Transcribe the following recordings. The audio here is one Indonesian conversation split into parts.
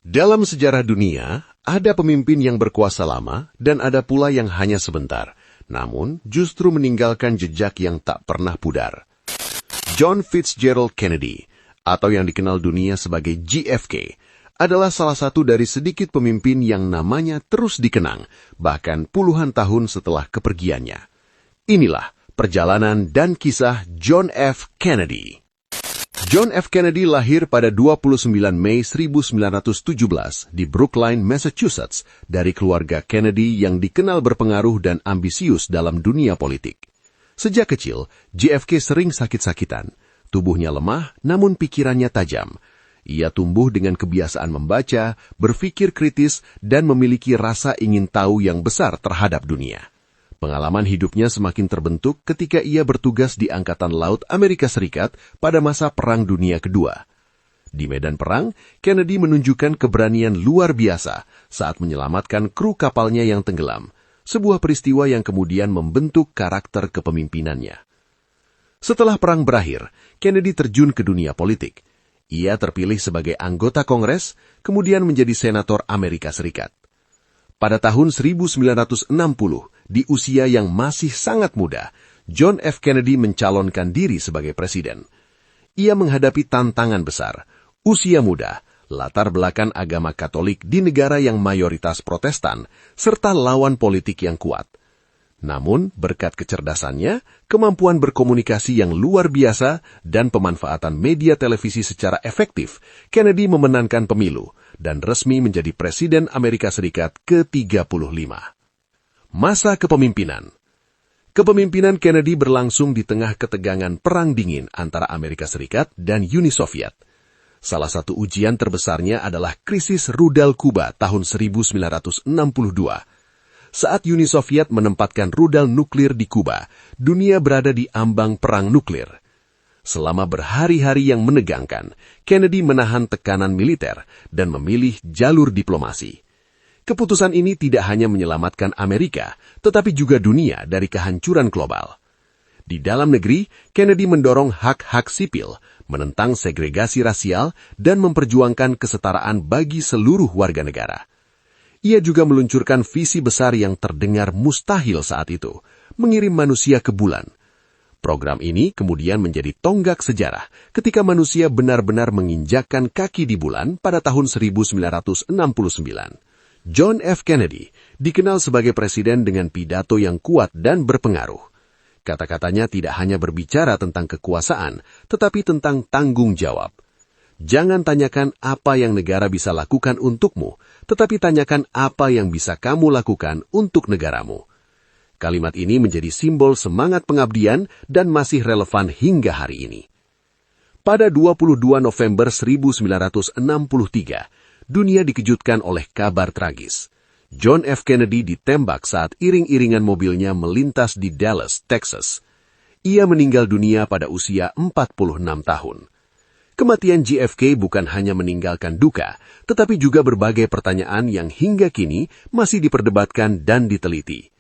Dalam sejarah dunia, ada pemimpin yang berkuasa lama dan ada pula yang hanya sebentar, namun justru meninggalkan jejak yang tak pernah pudar. John Fitzgerald Kennedy, atau yang dikenal dunia sebagai JFK, adalah salah satu dari sedikit pemimpin yang namanya terus dikenang, bahkan puluhan tahun setelah kepergiannya. Inilah perjalanan dan kisah John F. Kennedy. John F. Kennedy lahir pada 29 Mei 1917 di Brookline, Massachusetts, dari keluarga Kennedy yang dikenal berpengaruh dan ambisius dalam dunia politik. Sejak kecil, JFK sering sakit-sakitan. Tubuhnya lemah, namun pikirannya tajam. Ia tumbuh dengan kebiasaan membaca, berpikir kritis, dan memiliki rasa ingin tahu yang besar terhadap dunia. Pengalaman hidupnya semakin terbentuk ketika ia bertugas di Angkatan Laut Amerika Serikat pada masa Perang Dunia Kedua. Di medan perang, Kennedy menunjukkan keberanian luar biasa saat menyelamatkan kru kapalnya yang tenggelam, sebuah peristiwa yang kemudian membentuk karakter kepemimpinannya. Setelah perang berakhir, Kennedy terjun ke dunia politik. Ia terpilih sebagai anggota Kongres, kemudian menjadi senator Amerika Serikat. Pada tahun 1960, di usia yang masih sangat muda, John F. Kennedy mencalonkan diri sebagai presiden. Ia menghadapi tantangan besar, usia muda, latar belakang agama Katolik di negara yang mayoritas Protestan, serta lawan politik yang kuat. Namun, berkat kecerdasannya, kemampuan berkomunikasi yang luar biasa, dan pemanfaatan media televisi secara efektif, Kennedy memenangkan pemilu dan resmi menjadi Presiden Amerika Serikat ke-35. Masa kepemimpinan. Kepemimpinan Kennedy berlangsung di tengah ketegangan Perang Dingin antara Amerika Serikat dan Uni Soviet. Salah satu ujian terbesarnya adalah krisis rudal Kuba tahun 1962. Saat Uni Soviet menempatkan rudal nuklir di Kuba, dunia berada di ambang perang nuklir. Selama berhari-hari yang menegangkan, Kennedy menahan tekanan militer dan memilih jalur diplomasi. Keputusan ini tidak hanya menyelamatkan Amerika, tetapi juga dunia dari kehancuran global. Di dalam negeri, Kennedy mendorong hak-hak sipil, menentang segregasi rasial, dan memperjuangkan kesetaraan bagi seluruh warga negara. Ia juga meluncurkan visi besar yang terdengar mustahil saat itu, mengirim manusia ke bulan. Program ini kemudian menjadi tonggak sejarah ketika manusia benar-benar menginjakkan kaki di bulan pada tahun 1969. John F. Kennedy dikenal sebagai presiden dengan pidato yang kuat dan berpengaruh. Kata-katanya tidak hanya berbicara tentang kekuasaan, tetapi tentang tanggung jawab. Jangan tanyakan apa yang negara bisa lakukan untukmu, tetapi tanyakan apa yang bisa kamu lakukan untuk negaramu. Kalimat ini menjadi simbol semangat pengabdian dan masih relevan hingga hari ini. Pada 22 November 1963, dunia dikejutkan oleh kabar tragis. John F. Kennedy ditembak saat iring-iringan mobilnya melintas di Dallas, Texas. Ia meninggal dunia pada usia 46 tahun. Kematian JFK bukan hanya meninggalkan duka, tetapi juga berbagai pertanyaan yang hingga kini masih diperdebatkan dan diteliti.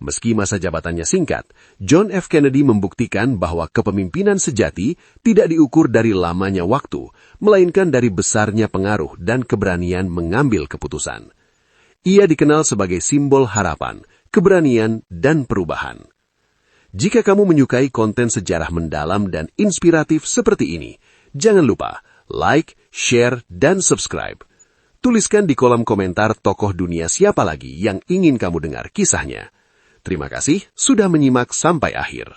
Meski masa jabatannya singkat, John F. Kennedy membuktikan bahwa kepemimpinan sejati tidak diukur dari lamanya waktu, melainkan dari besarnya pengaruh dan keberanian mengambil keputusan. Ia dikenal sebagai simbol harapan, keberanian, dan perubahan. Jika kamu menyukai konten sejarah mendalam dan inspiratif seperti ini, jangan lupa like, share, dan subscribe. Tuliskan di kolom komentar tokoh dunia siapa lagi yang ingin kamu dengar kisahnya. Terima kasih sudah menyimak sampai akhir.